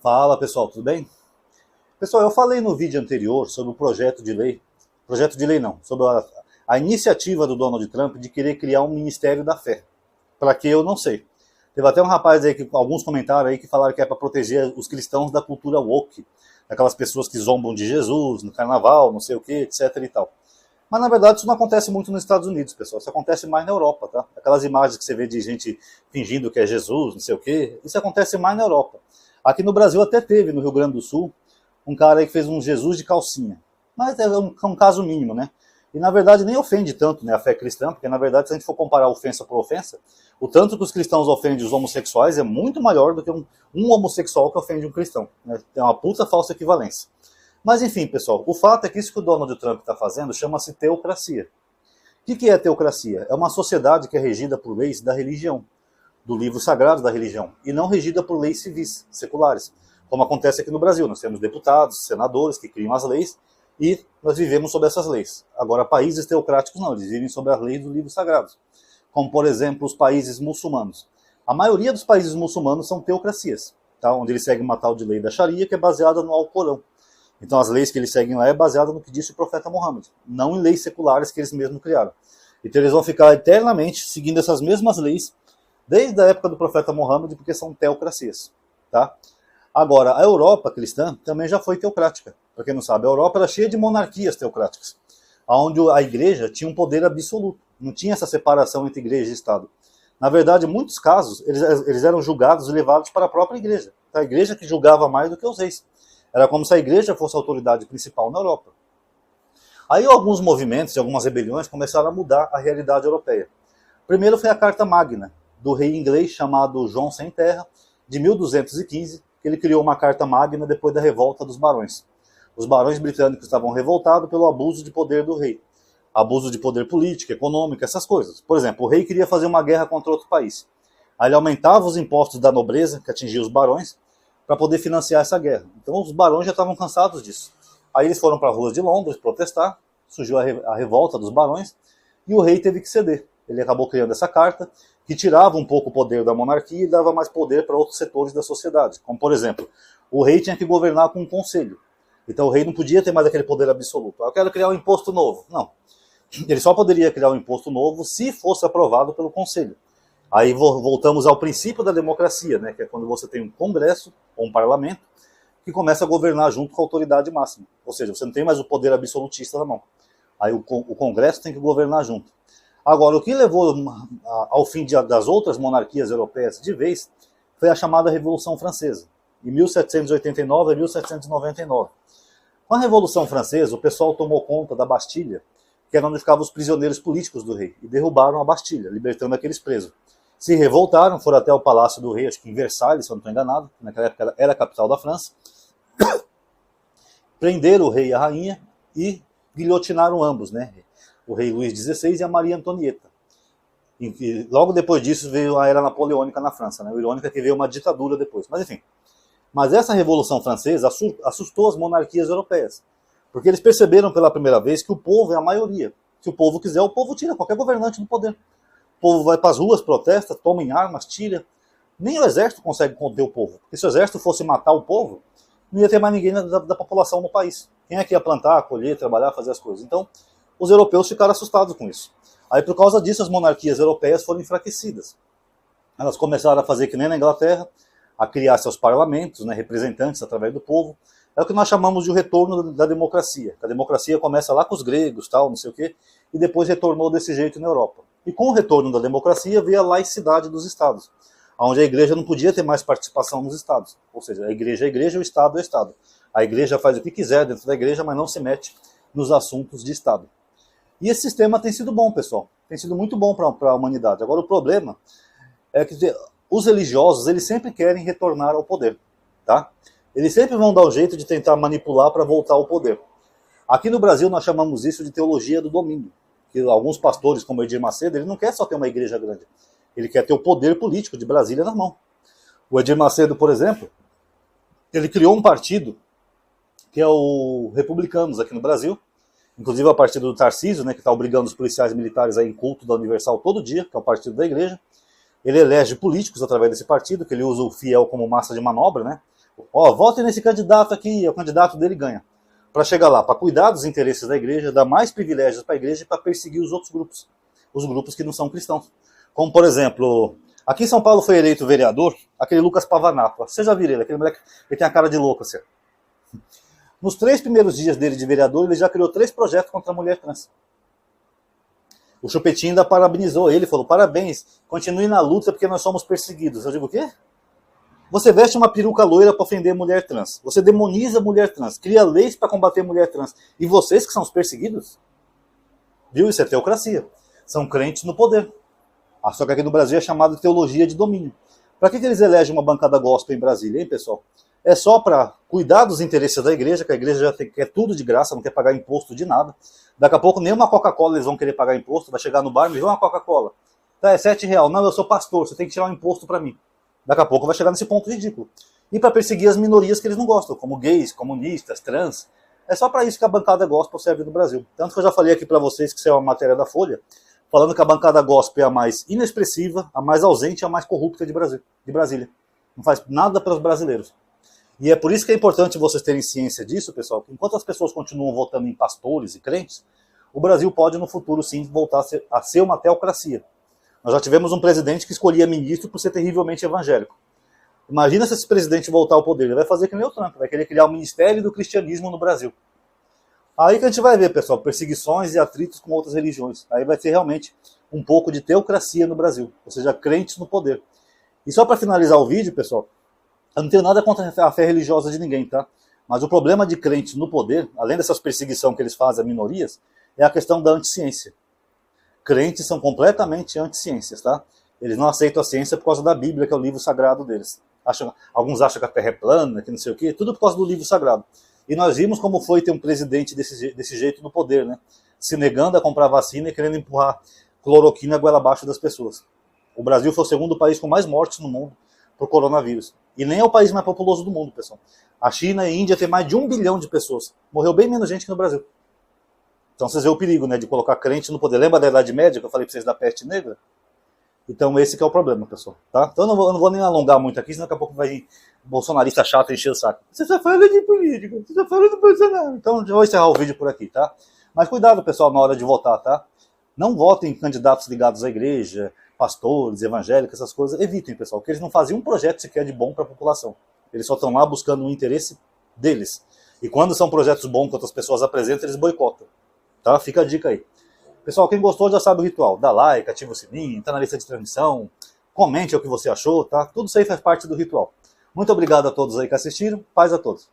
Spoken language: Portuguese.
Fala pessoal, tudo bem? Pessoal, eu falei no vídeo anterior sobre o projeto de lei não, sobre a iniciativa do Donald Trump de querer criar um Ministério da Fé. Para que eu não sei. Teve até um rapaz aí, alguns comentários aí que falaram que é para proteger os cristãos da cultura woke, daquelas pessoas que zombam de Jesus no carnaval, não sei o que, etc e tal. Mas na verdade isso não acontece muito nos Estados Unidos, pessoal. Isso acontece mais na Europa, tá? Aquelas imagens que você vê de gente fingindo que é Jesus, não sei o quê, isso acontece mais na Europa. Aqui no Brasil até teve, no Rio Grande do Sul, um cara aí que fez um Jesus de calcinha. Mas é um caso mínimo, né? E na verdade nem ofende tanto, né, a fé cristã, porque na verdade se a gente for comparar ofensa por ofensa, o tanto que os cristãos ofendem os homossexuais é muito maior do que um homossexual que ofende um cristão. Né? Tem uma puta falsa equivalência. Mas enfim, pessoal, o fato é que isso que o Donald Trump está fazendo chama-se teocracia. O que é teocracia? É uma sociedade que é regida por leis da religião, do livro sagrado da religião, e não regida por leis civis, seculares, como acontece aqui no Brasil. Nós temos deputados, senadores que criam as leis, e nós vivemos sob essas leis. Agora, países teocráticos não, eles vivem sob as leis do livro sagrado, como, por exemplo, os países muçulmanos. A maioria dos países muçulmanos são teocracias, tá? Onde eles seguem uma tal de lei da Sharia, que é baseada no Alcorão. Então, as leis que eles seguem lá é baseada no que disse o profeta Muhammad, não em leis seculares que eles mesmos criaram. Então, eles vão ficar eternamente seguindo essas mesmas leis, desde a época do profeta Muhammad, porque são teocracias, tá? Agora, a Europa cristã também já foi teocrática. Para quem não sabe, a Europa era cheia de monarquias teocráticas, onde a igreja tinha um poder absoluto. Não tinha essa separação entre igreja e Estado. Na verdade, em muitos casos, eles eram julgados e levados para a própria igreja. A igreja que julgava mais do que os reis. Era como se a igreja fosse a autoridade principal na Europa. Aí alguns movimentos e algumas rebeliões começaram a mudar a realidade europeia. Primeiro foi a Carta Magna, do rei inglês chamado João Sem Terra, de 1215, que ele criou uma Carta Magna depois da revolta dos barões. Os barões britânicos estavam revoltados pelo abuso de poder do rei. Abuso de poder político, econômico, essas coisas. Por exemplo, o rei queria fazer uma guerra contra outro país. Aí ele aumentava os impostos da nobreza, que atingia os barões, para poder financiar essa guerra. Então os barões já estavam cansados disso. Aí eles foram para as ruas de Londres protestar, surgiu a revolta dos barões, e o rei teve que ceder. Ele acabou criando essa carta, que tirava um pouco o poder da monarquia e dava mais poder para outros setores da sociedade. Como, por exemplo, o rei tinha que governar com um conselho. Então o rei não podia ter mais aquele poder absoluto. Eu quero criar um imposto novo. Não. Ele só poderia criar um imposto novo se fosse aprovado pelo conselho. Aí voltamos ao princípio da democracia, né, que é quando você tem um congresso ou um parlamento que começa a governar junto com a autoridade máxima. Ou seja, você não tem mais o poder absolutista na mão. Aí o congresso tem que governar junto. Agora, o que levou ao fim das outras monarquias europeias de vez foi a chamada Revolução Francesa, de 1789 a 1799. Com a Revolução Francesa, o pessoal tomou conta da Bastilha, que era onde ficavam os prisioneiros políticos do rei, e derrubaram a Bastilha, libertando aqueles presos. Se revoltaram, foram até o Palácio do Rei, acho que em Versalhes, se eu não estou enganado, naquela época era a capital da França, prenderam o rei e a rainha e guilhotinaram ambos, né? O rei Luís XVI e a Maria Antonieta. E logo depois disso veio a era napoleônica na França, né? O irônico é que veio uma ditadura depois, mas enfim. Mas essa Revolução Francesa assustou as monarquias europeias, porque eles perceberam pela primeira vez que o povo é a maioria. Se o povo quiser, o povo tira qualquer governante do poder. O povo vai para as ruas, protesta, toma em armas, tira. Nem o exército consegue conter o povo. Porque se o exército fosse matar o povo, não ia ter mais ninguém da população no país. Quem é que ia plantar, colher, trabalhar, fazer as coisas? Então, os europeus ficaram assustados com isso. Aí, por causa disso, as monarquias europeias foram enfraquecidas. Elas começaram a fazer que nem na Inglaterra, a criar seus parlamentos, né, representantes através do povo. É o que nós chamamos de o retorno da democracia. A democracia começa lá com os gregos, tal, não sei o quê, e depois retornou desse jeito na Europa. E com o retorno da democracia veio a laicidade dos estados, onde a igreja não podia ter mais participação nos estados. Ou seja, a igreja é a igreja, o estado é o estado. A igreja faz o que quiser dentro da igreja, mas não se mete nos assuntos de estado. E esse sistema tem sido bom, pessoal. Tem sido muito bom para a humanidade. Agora, o problema é que os religiosos, eles sempre querem retornar ao poder, tá? Eles sempre vão dar um jeito de tentar manipular para voltar ao poder. Aqui no Brasil, nós chamamos isso de teologia do domínio. Que alguns pastores, como Edir Macedo, ele não quer só ter uma igreja grande. Ele quer ter o poder político de Brasília na mão. O Edir Macedo, por exemplo, ele criou um partido que é o Republicanos aqui no Brasil, inclusive é o partido do Tarcísio, né, que está obrigando os policiais militares a ir em culto da Universal todo dia, que é o partido da igreja. Ele elege políticos através desse partido, que ele usa o fiel como massa de manobra, né? Ó, votem nesse candidato aqui, o candidato dele ganha. Para chegar lá, para cuidar dos interesses da igreja, dar mais privilégios para a igreja e para perseguir os outros grupos, os grupos que não são cristãos. Como, por exemplo, aqui em São Paulo foi eleito vereador, aquele Lucas Pavanato. Você já viu ele, aquele moleque, ele tem a cara de louco, assim. Nos 3 primeiros dias dele de vereador, ele já criou 3 projetos contra a mulher trans. O Chupetinho ainda parabenizou ele, falou, parabéns, continue na luta porque nós somos perseguidos. Eu digo, o quê? Você veste uma peruca loira para ofender mulher trans. Você demoniza mulher trans, cria leis para combater mulher trans. E vocês que são os perseguidos? Viu? Isso é teocracia. São crentes no poder. Só que aqui no Brasil é chamado de teologia de domínio. Para que eles elegem uma bancada gospel em Brasília, hein, pessoal? É só para cuidar dos interesses da igreja, que a igreja já quer tudo de graça, não quer pagar imposto de nada. Daqui a pouco nem uma Coca-Cola eles vão querer pagar imposto, vai chegar no bar, me vê uma Coca-Cola. Tá, é R$7. Não, eu sou pastor, você tem que tirar um imposto para mim. Daqui a pouco vai chegar nesse ponto ridículo. E para perseguir as minorias que eles não gostam, como gays, comunistas, trans. É só para isso que a bancada gospel serve no Brasil. Tanto que eu já falei aqui para vocês que isso é uma matéria da Folha, falando que a bancada gospel é a mais inexpressiva, a mais ausente e a mais corrupta de Brasília. Não faz nada para os brasileiros. E é por isso que é importante vocês terem ciência disso, pessoal, que enquanto as pessoas continuam votando em pastores e crentes, o Brasil pode no futuro sim voltar a ser uma teocracia. Nós já tivemos um presidente que escolhia ministro por ser terrivelmente evangélico. Imagina se esse presidente voltar ao poder, ele vai fazer que nem o Trump, vai querer criar o Ministério do Cristianismo no Brasil. Aí que a gente vai ver, pessoal, perseguições e atritos com outras religiões. Aí vai ter realmente um pouco de teocracia no Brasil, ou seja, crentes no poder. E só para finalizar o vídeo, pessoal, eu não tenho nada contra a fé religiosa de ninguém, tá? Mas o problema de crentes no poder, além dessas perseguições que eles fazem a minorias, é a questão da anticiência. Crentes são completamente anticiências, tá? Eles não aceitam a ciência por causa da Bíblia, que é o livro sagrado deles. Alguns acham que a Terra é plana, que não sei o quê, tudo por causa do livro sagrado. E nós vimos como foi ter um presidente desse jeito no poder, né? Se negando a comprar vacina e querendo empurrar cloroquina goela abaixo das pessoas. O Brasil foi o segundo país com mais mortes no mundo por coronavírus. E nem é o país mais populoso do mundo, pessoal. A China e a Índia têm mais de 1 bilhão de pessoas. Morreu bem menos gente que no Brasil. Então vocês veem o perigo, né, de colocar crente no poder. Lembra da Idade Média que eu falei para vocês da peste negra? Então esse que é o problema, pessoal. Tá? Então eu não vou nem alongar muito aqui, senão daqui a pouco vai bolsonarista chato encher o saco. Você só fala de política, você só fala do Bolsonaro. Então eu vou encerrar o vídeo por aqui, tá? Mas cuidado, pessoal, na hora de votar, tá? Não votem em candidatos ligados à igreja, pastores, evangélicos, essas coisas. Evitem, pessoal, que eles não fazem um projeto sequer de bom para a população. Eles só estão lá buscando o interesse deles. E quando são projetos bons que outras pessoas apresentam, eles boicotam. Tá? Fica a dica aí. Pessoal, quem gostou já sabe o ritual. Dá like, ativa o sininho, tá na lista de transmissão, comente o que você achou, tá? Tudo isso aí faz parte do ritual. Muito obrigado a todos aí que assistiram. Paz a todos.